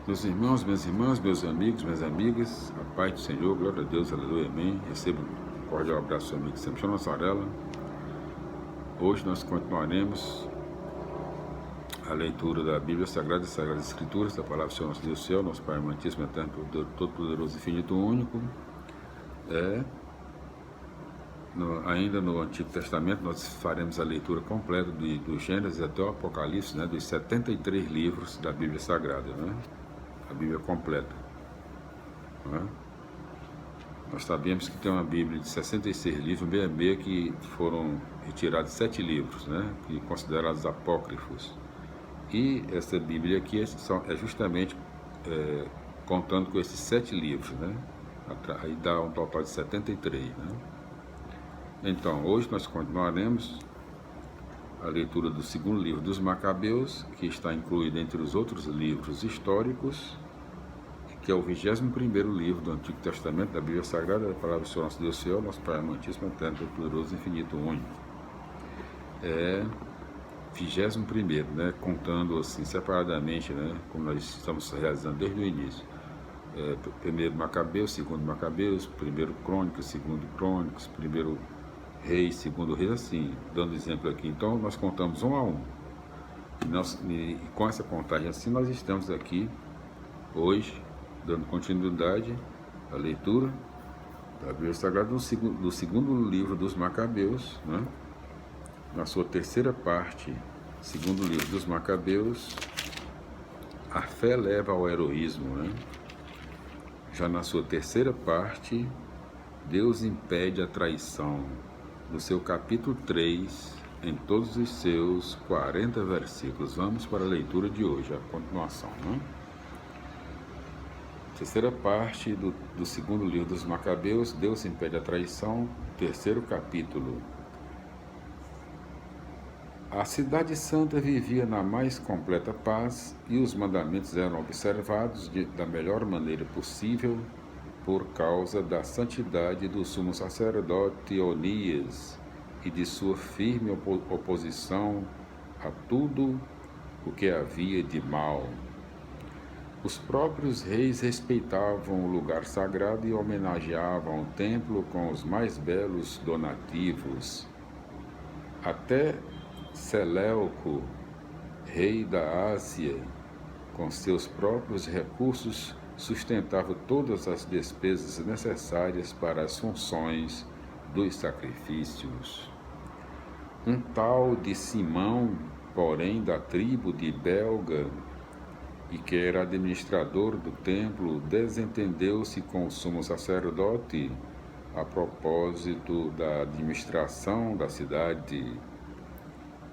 Meus irmãos, minhas irmãs, meus amigos, minhas amigas, a paz do Senhor, glória a Deus, aleluia, amém. Receba um cordial abraço do amigo Sempre Nassarela. Hoje nós continuaremos a leitura da Bíblia Sagrada e Sagradas Escrituras, da palavra do Senhor, nosso Deus do céu, nosso Pai amantíssimo, eterno, todo-poderoso, infinito, único. Ainda no Antigo Testamento, nós faremos a leitura completa do Gênesis até o Apocalipse, dos 73 livros da Bíblia Sagrada, a Bíblia completa. Nós sabemos que tem uma Bíblia de 66 livros, meia meia, que foram retirados 7 livros, que considerados apócrifos. E essa Bíblia aqui é justamente contando com esses 7 livros, aí dá um total de 73, Então, hoje nós continuaremos a leitura do segundo livro dos Macabeus, que está incluído entre os outros livros históricos, que é o 21º livro do Antigo Testamento da Bíblia Sagrada, da palavra do Senhor, nosso Deus do céu, nosso Pai amantíssimo, eterno, todo-poderoso, infinito, único. É 21º, contando assim separadamente, como nós estamos realizando desde o início. Primeiro Macabeus, segundo Macabeus, primeiro Crônicas, segundo Crônicas, primeiro Reis, segundo Reis, assim, dando exemplo aqui. Então, nós contamos um a um. E com essa contagem assim, nós estamos aqui hoje, dando continuidade à leitura da Bíblia Sagrada do segundo livro dos Macabeus, na sua terceira parte, segundo livro dos Macabeus, a fé leva ao heroísmo, Já na sua terceira parte, Deus impede a traição, no seu capítulo 3, em todos os seus 40 versículos. Vamos para a leitura de hoje, a continuação, Terceira parte do segundo livro dos Macabeus, Deus impede a traição, terceiro capítulo. A cidade santa vivia na mais completa paz e os mandamentos eram observados da melhor maneira possível por causa da santidade do sumo sacerdote Onias e de sua firme oposição a tudo o que havia de mal. Os próprios reis respeitavam o lugar sagrado e homenageavam o templo com os mais belos donativos. Até Seleuco, rei da Ásia, com seus próprios recursos, sustentava todas as despesas necessárias para as funções dos sacrifícios. Um tal de Simão, porém da tribo de Belga, e que era administrador do templo, desentendeu-se com o sumo sacerdote a propósito da administração da cidade.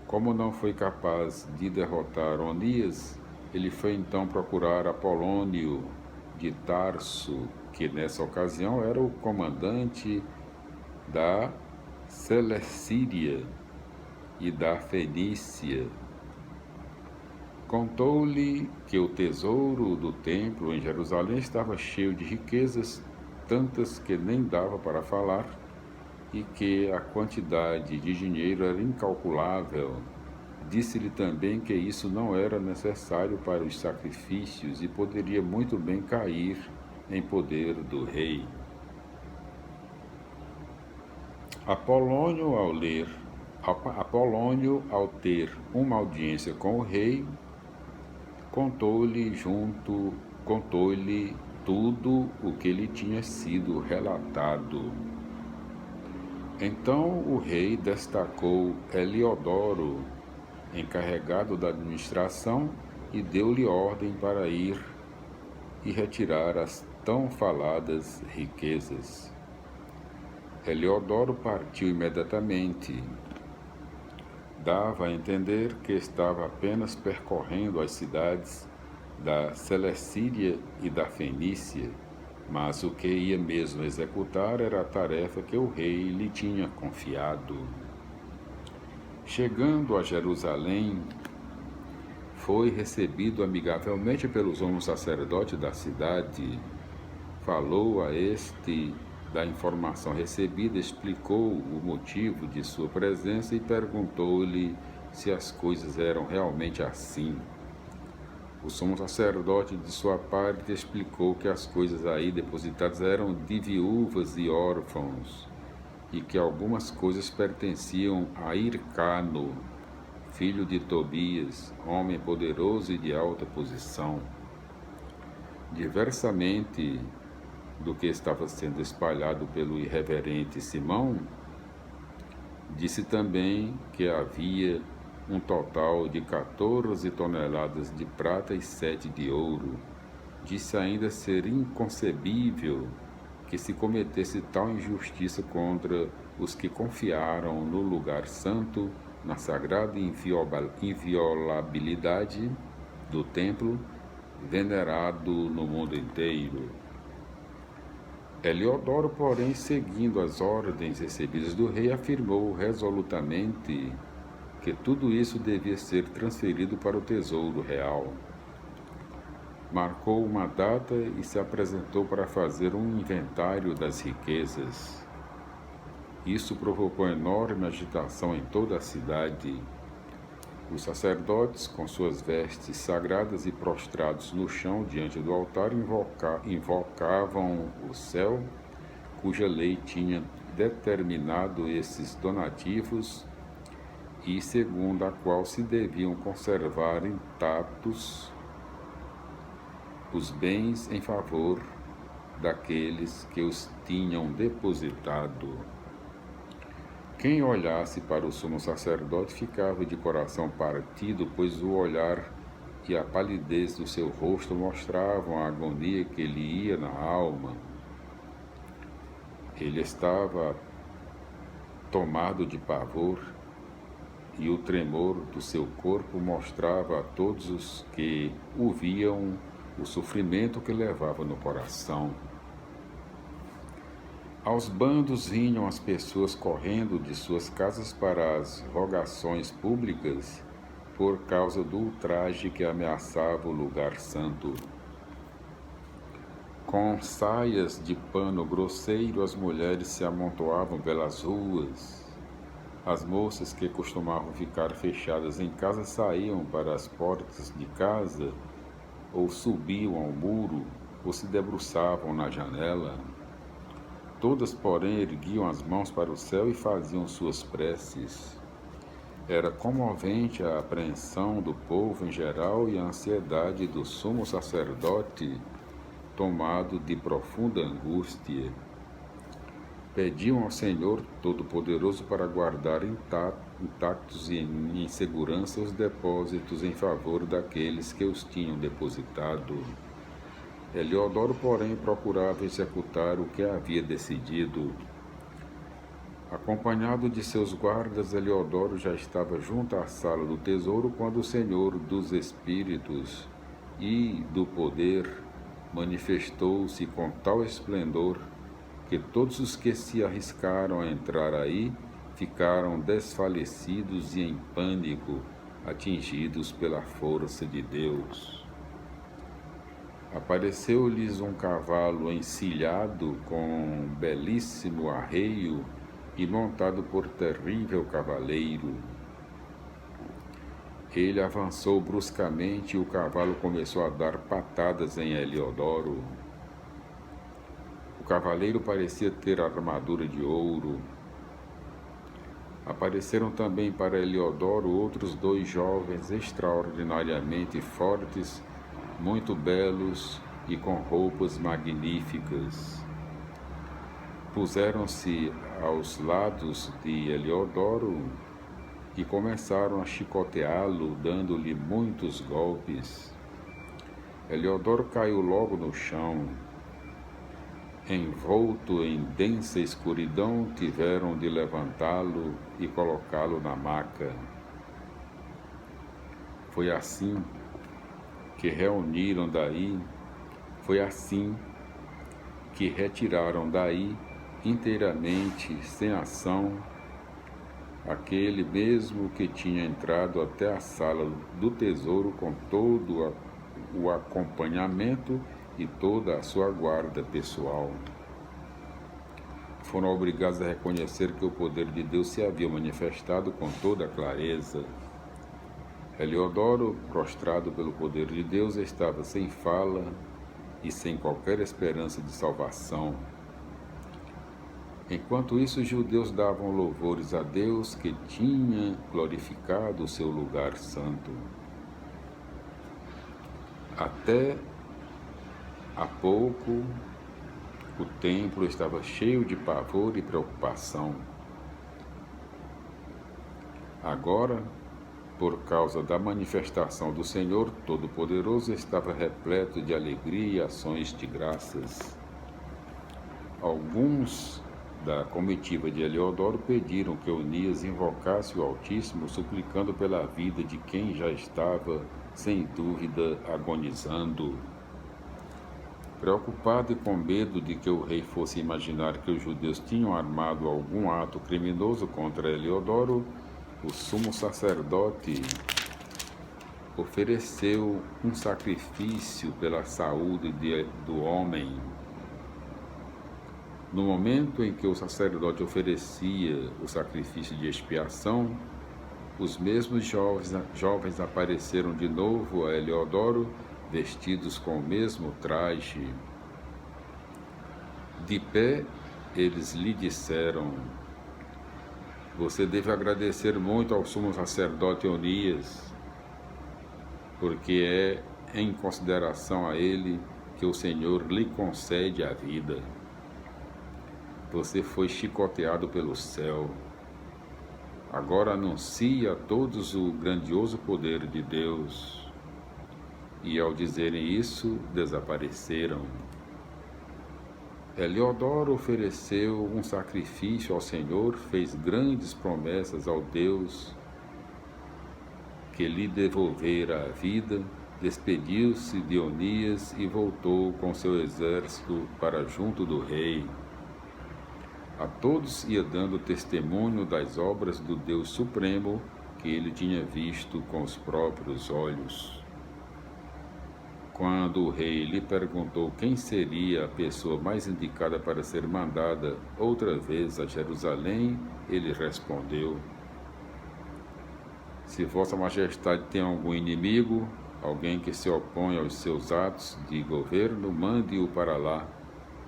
Como não foi capaz de derrotar Onias, ele foi então procurar Apolônio de Tarso, que nessa ocasião era o comandante da Celecíria e da Fenícia. Contou-lhe que o tesouro do templo em Jerusalém estava cheio de riquezas, tantas que nem dava para falar, e que a quantidade de dinheiro era incalculável. Disse-lhe também que isso não era necessário para os sacrifícios e poderia muito bem cair em poder do rei. Apolônio, ao ter uma audiência com o rei, contou-lhe tudo o que lhe tinha sido relatado. Então o rei destacou Heliodoro, encarregado da administração, e deu-lhe ordem para ir e retirar as tão faladas riquezas. Heliodoro partiu imediatamente. Dava a entender que estava apenas percorrendo as cidades da Celecíria e da Fenícia, mas o que ia mesmo executar era a tarefa que o rei lhe tinha confiado. Chegando a Jerusalém, foi recebido amigavelmente pelo sumo sacerdote da cidade. Falou a este da informação recebida, explicou o motivo de sua presença e perguntou-lhe se as coisas eram realmente assim. O sumo sacerdote, de sua parte, explicou que as coisas aí depositadas eram de viúvas e órfãos, e que algumas coisas pertenciam a Hircano, filho de Tobias, homem poderoso e de alta posição. Diversamente do que estava sendo espalhado pelo irreverente Simão, disse também que havia um total de 14 toneladas de prata e 7 de ouro. Disse ainda ser inconcebível que se cometesse tal injustiça contra os que confiaram no lugar santo, na sagrada inviolabilidade do templo, venerado no mundo inteiro. Heliodoro, porém, seguindo as ordens recebidas do rei, afirmou resolutamente que tudo isso devia ser transferido para o tesouro real. Marcou uma data e se apresentou para fazer um inventário das riquezas. Isso provocou enorme agitação em toda a cidade. Os sacerdotes, com suas vestes sagradas e prostrados no chão diante do altar, invocavam o céu, cuja lei tinha determinado esses donativos e segundo a qual se deviam conservar intactos os bens em favor daqueles que os tinham depositado. Quem olhasse para o sumo sacerdote ficava de coração partido, pois o olhar e a palidez do seu rosto mostravam a agonia que lhe ia na alma. Ele estava tomado de pavor e o tremor do seu corpo mostrava a todos os que o viam o sofrimento que levava no coração. Aos bandos vinham as pessoas correndo de suas casas para as rogações públicas por causa do ultraje que ameaçava o lugar santo. Com saias de pano grosseiro, as mulheres se amontoavam pelas ruas. As moças que costumavam ficar fechadas em casa saíam para as portas de casa, ou subiam ao muro, ou se debruçavam na janela. Todas, porém, erguiam as mãos para o céu e faziam suas preces. Era comovente a apreensão do povo em geral e a ansiedade do sumo sacerdote, tomado de profunda angústia. Pediam ao Senhor Todo-Poderoso para guardar intactos e em segurança os depósitos em favor daqueles que os tinham depositado. Heliodoro, porém, procurava executar o que havia decidido. Acompanhado de seus guardas, Heliodoro já estava junto à sala do tesouro quando o Senhor dos Espíritos e do Poder manifestou-se com tal esplendor que todos os que se arriscaram a entrar aí ficaram desfalecidos e em pânico, atingidos pela força de Deus. Apareceu-lhes um cavalo encilhado com um belíssimo arreio e montado por terrível cavaleiro. Ele avançou bruscamente e o cavalo começou a dar patadas em Heliodoro. O cavaleiro parecia ter armadura de ouro. Apareceram também para Heliodoro outros 2 jovens extraordinariamente fortes, muito belos e com roupas magníficas. Puseram-se aos lados de Heliodoro e começaram a chicoteá-lo, dando-lhe muitos golpes. Heliodoro caiu logo no chão. Envolto em densa escuridão, tiveram de levantá-lo e colocá-lo na maca. Foi assim que retiraram daí inteiramente, sem ação, aquele mesmo que tinha entrado até a sala do tesouro com todo o acompanhamento e toda a sua guarda pessoal. Foram obrigados a reconhecer que o poder de Deus se havia manifestado com toda a clareza. Eliodoro, prostrado pelo poder de Deus, estava sem fala e sem qualquer esperança de salvação. Enquanto isso, os judeus davam louvores a Deus que tinha glorificado o seu lugar santo. Até há pouco, o templo estava cheio de pavor e preocupação. Agora, por causa da manifestação do Senhor Todo-Poderoso, estava repleto de alegria e ações de graças. Alguns da comitiva de Eliodoro pediram que Eunias invocasse o Altíssimo, suplicando pela vida de quem já estava, sem dúvida, agonizando. Preocupado e com medo de que o rei fosse imaginar que os judeus tinham armado algum ato criminoso contra Eliodoro, o sumo sacerdote ofereceu um sacrifício pela saúde do homem. No momento em que o sacerdote oferecia o sacrifício de expiação, os mesmos jovens apareceram de novo a Eliodoro, vestidos com o mesmo traje. De pé, eles lhe disseram: "Você deve agradecer muito ao sumo sacerdote Eunias, porque é em consideração a ele que o Senhor lhe concede a vida. Você foi chicoteado pelo céu. Agora anuncie a todos o grandioso poder de Deus." E ao dizerem isso, desapareceram. Eliodoro ofereceu um sacrifício ao Senhor, fez grandes promessas ao Deus que lhe devolvera a vida, despediu-se de Eunias e voltou com seu exército para junto do rei. A todos ia dando testemunho das obras do Deus Supremo que ele tinha visto com os próprios olhos. Quando o rei lhe perguntou quem seria a pessoa mais indicada para ser mandada outra vez a Jerusalém, ele respondeu: "Se Vossa Majestade tem algum inimigo, alguém que se opõe aos seus atos de governo, mande-o para lá,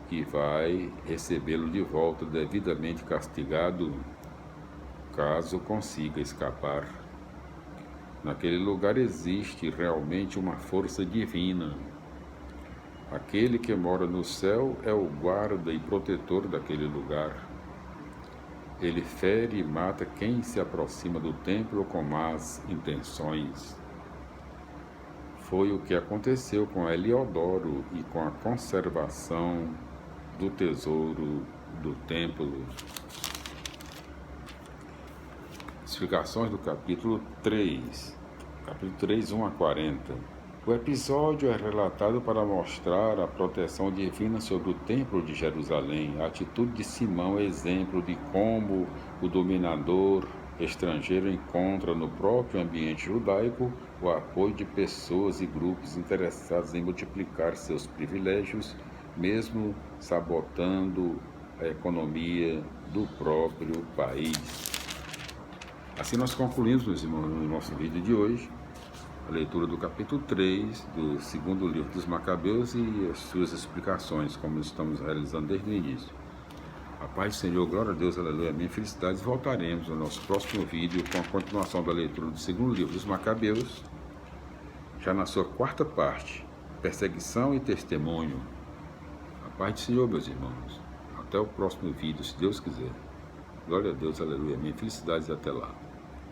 que vai recebê-lo de volta devidamente castigado, caso consiga escapar. Naquele lugar existe realmente uma força divina. Aquele que mora no céu é o guarda e protetor daquele lugar. Ele fere e mata quem se aproxima do templo com más intenções." Foi o que aconteceu com Eliodoro e com a conservação do tesouro do templo. Explicações do capítulo 3, 1 a 40. O episódio é relatado para mostrar a proteção divina sobre o templo de Jerusalém. A atitude de Simão é exemplo de como o dominador estrangeiro encontra no próprio ambiente judaico o apoio de pessoas e grupos interessados em multiplicar seus privilégios, mesmo sabotando a economia do próprio país. Assim nós concluímos, meus irmãos, no nosso vídeo de hoje, a leitura do capítulo 3 do segundo livro dos Macabeus e as suas explicações, como estamos realizando desde o início. A paz do Senhor, glória a Deus, aleluia, amém, felicidades. Voltaremos no nosso próximo vídeo com a continuação da leitura do segundo livro dos Macabeus, já na sua quarta parte, perseguição e testemunho. A paz do Senhor, meus irmãos. Até o próximo vídeo, se Deus quiser. Glória a Deus, aleluia, amém, felicidades e até lá.